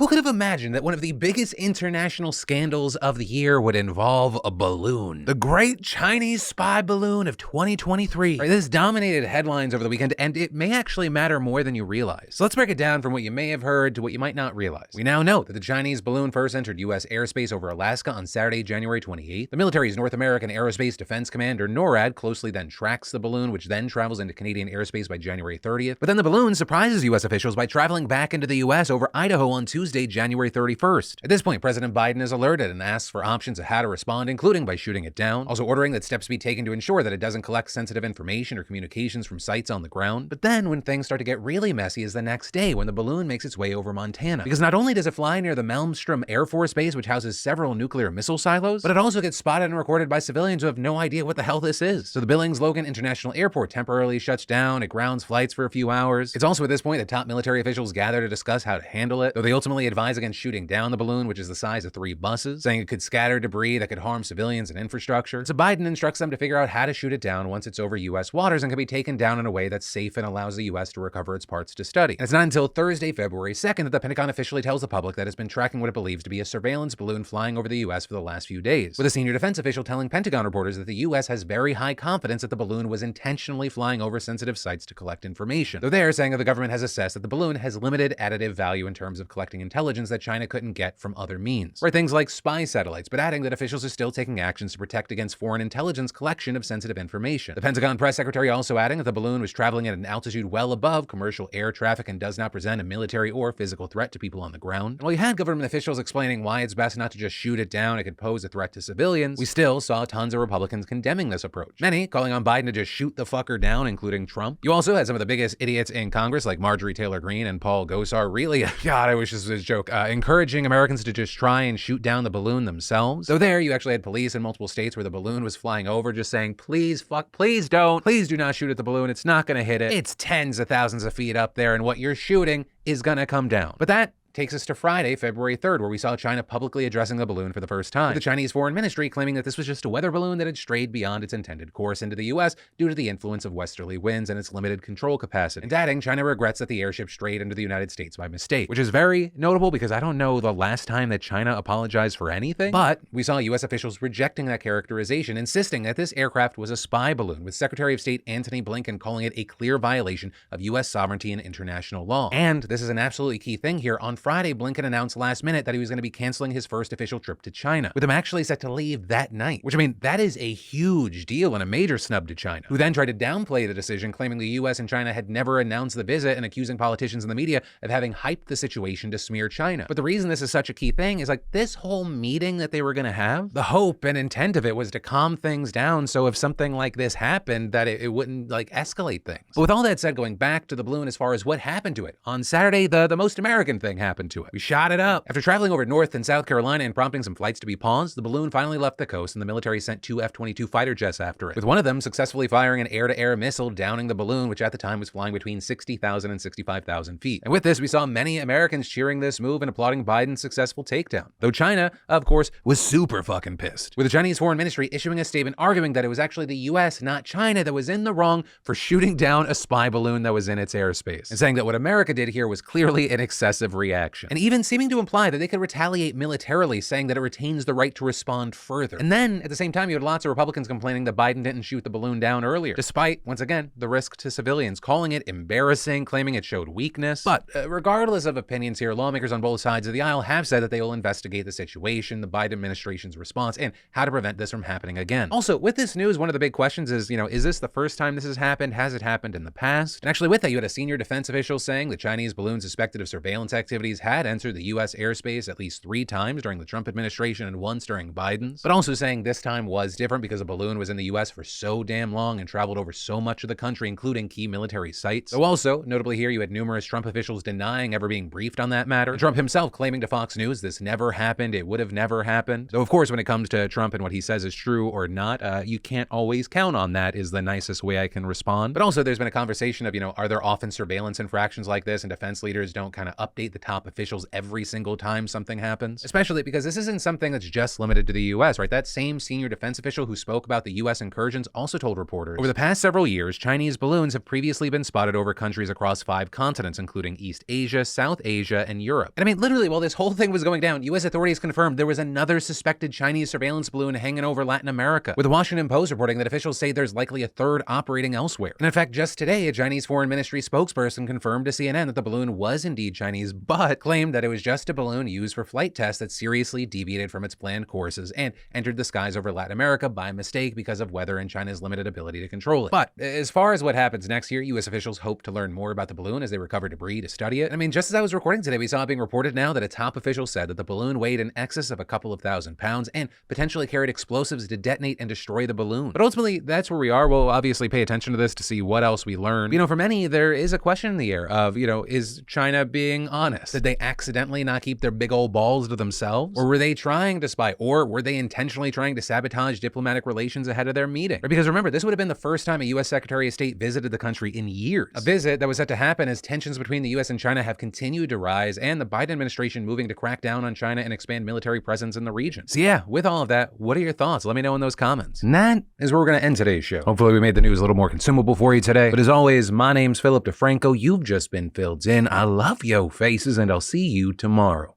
Who could have imagined that one of the biggest international scandals of the year would involve a balloon? The Great Chinese Spy Balloon of 2023. Right, this dominated headlines over the weekend, and it may actually matter more than you realize. So let's break it down from what you may have heard to what you might not realize. We now know that the Chinese balloon first entered U.S. airspace over Alaska on Saturday, January 28th. The military's North American Aerospace Defense Command, or NORAD, closely then tracks the balloon, which then travels into Canadian airspace by January 30th. But then the balloon surprises U.S. officials by traveling back into the U.S. over Idaho on Tuesday, January 31st. At this point, President Biden is alerted and asks for options of how to respond, including by shooting it down, also ordering that steps be taken to ensure that it doesn't collect sensitive information or communications from sites on the ground. But then when things start to get really messy is the next day when the balloon makes its way over Montana. Because not only does it fly near the Malmstrom Air Force Base, which houses several nuclear missile silos, but it also gets spotted and recorded by civilians who have no idea what the hell this is. So the Billings-Logan International Airport temporarily shuts down, it grounds flights for a few hours. It's also at this point that top military officials gather to discuss how to handle it, though they ultimately advise against shooting down the balloon, which is the size of 3 buses, saying it could scatter debris that could harm civilians and infrastructure. So Biden instructs them to figure out how to shoot it down once it's over U.S. waters and can be taken down in a way that's safe and allows the U.S. to recover its parts to study. And it's not until Thursday, February 2nd that the Pentagon officially tells the public that it's been tracking what it believes to be a surveillance balloon flying over the U.S. for the last few days, with a senior defense official telling Pentagon reporters that the U.S. has very high confidence that the balloon was intentionally flying over sensitive sites to collect information, though they're saying that the government has assessed that the balloon has limited additive value in terms of collecting intelligence that China couldn't get from other means, or things like spy satellites, but adding that officials are still taking actions to protect against foreign intelligence collection of sensitive information. The Pentagon press secretary also adding that the balloon was traveling at an altitude well above commercial air traffic and does not present a military or physical threat to people on the ground. And while you had government officials explaining why it's best not to just shoot it down, it could pose a threat to civilians, we still saw tons of Republicans condemning this approach, many calling on Biden to just shoot the fucker down, including Trump. You also had some of the biggest idiots in Congress like Marjorie Taylor Greene and Paul Gosar really, God, I wish this was a joke, encouraging Americans to just try and shoot down the balloon themselves. So there you actually had police in multiple states where the balloon was flying over just saying, please do not shoot at the balloon. It's not gonna hit it. It's tens of thousands of feet up there and what you're shooting is gonna come down. But that takes us to Friday, February 3rd, where we saw China publicly addressing the balloon for the first time, with the Chinese Foreign Ministry claiming that this was just a weather balloon that had strayed beyond its intended course into the U.S. due to the influence of westerly winds and its limited control capacity. And adding, China regrets that the airship strayed into the United States by mistake, which is very notable because I don't know the last time that China apologized for anything, but we saw U.S. officials rejecting that characterization, insisting that this aircraft was a spy balloon, with Secretary of State Antony Blinken calling it a clear violation of U.S. sovereignty and international law. And this is an absolutely key thing here. On Friday, Blinken announced last minute that he was going to be canceling his first official trip to China, with him actually set to leave that night, which I mean, that is a huge deal and a major snub to China, who then tried to downplay the decision, claiming the US and China had never announced the visit and accusing politicians in the media of having hyped the situation to smear China. But the reason this is such a key thing is like this whole meeting that they were going to have, the hope and intent of it was to calm things down so if something like this happened that it wouldn't like escalate things. But with all that said, going back to the balloon as far as what happened to it, on Saturday, the most American thing happened to it. We shot it up. After traveling over North and South Carolina and prompting some flights to be paused, the balloon finally left the coast and the military sent 2 F-22 fighter jets after it, with one of them successfully firing an air-to-air missile, downing the balloon, which at the time was flying between 60,000 and 65,000 feet. And with this, we saw many Americans cheering this move and applauding Biden's successful takedown. Though China, of course, was super fucking pissed, with the Chinese Foreign Ministry issuing a statement arguing that it was actually the US, not China, that was in the wrong for shooting down a spy balloon that was in its airspace, and saying that what America did here was clearly an excessive reaction, and even seeming to imply that they could retaliate militarily, saying that it retains the right to respond further. And then, at the same time, you had lots of Republicans complaining that Biden didn't shoot the balloon down earlier, despite, once again, the risk to civilians, calling it embarrassing, claiming it showed weakness. But regardless of opinions here, lawmakers on both sides of the aisle have said that they will investigate the situation, the Biden administration's response, and how to prevent this from happening again. Also, with this news, one of the big questions is, is this the first time this has happened? Has it happened in the past? And actually with that, you had a senior defense official saying the Chinese balloon suspected of surveillance activities had entered the U.S. airspace at least 3 times during the Trump administration and once during Biden's, but also saying this time was different because a balloon was in the U.S. for so damn long and traveled over so much of the country, including key military sites. So also, notably here, you had numerous Trump officials denying ever being briefed on that matter, and Trump himself claiming to Fox News this never happened, it would have never happened. Though of course, when it comes to Trump and what he says is true or not, you can't always count on that is the nicest way I can respond. But also there's been a conversation of, are there often surveillance infractions like this and defense leaders don't kind of update the topic top officials every single time something happens. Especially because this isn't something that's just limited to the US, right? That same senior defense official who spoke about the US incursions also told reporters, over the past several years, Chinese balloons have previously been spotted over countries across 5 continents, including East Asia, South Asia, and Europe. And I mean, literally, while this whole thing was going down, US authorities confirmed there was another suspected Chinese surveillance balloon hanging over Latin America, with the Washington Post reporting that officials say there's likely a third operating elsewhere. And in fact, just today, a Chinese Foreign Ministry spokesperson confirmed to CNN that the balloon was indeed Chinese, but claimed that it was just a balloon used for flight tests that seriously deviated from its planned courses and entered the skies over Latin America by mistake because of weather and China's limited ability to control it. But as far as what happens next year, US officials hope to learn more about the balloon as they recover debris to study it. I mean, just as I was recording today, we saw it being reported now that a top official said that the balloon weighed in excess of a couple of thousand pounds and potentially carried explosives to detonate and destroy the balloon. But ultimately, that's where we are. We'll obviously pay attention to this to see what else we learn. For many, there is a question in the air of, is China being honest? Did they accidentally not keep their big old balls to themselves? Or were they trying to spy? Or were they intentionally trying to sabotage diplomatic relations ahead of their meeting? Because remember, this would have been the first time a US Secretary of State visited the country in years. A visit that was set to happen as tensions between the US and China have continued to rise, and the Biden administration moving to crack down on China and expand military presence in the region. So yeah, with all of that, what are your thoughts? Let me know in those comments. And that is where we're going to end today's show. Hopefully we made the news a little more consumable for you today. But as always, my name's Philip DeFranco. You've just been filled in. I love yo faces, and I'll see you tomorrow.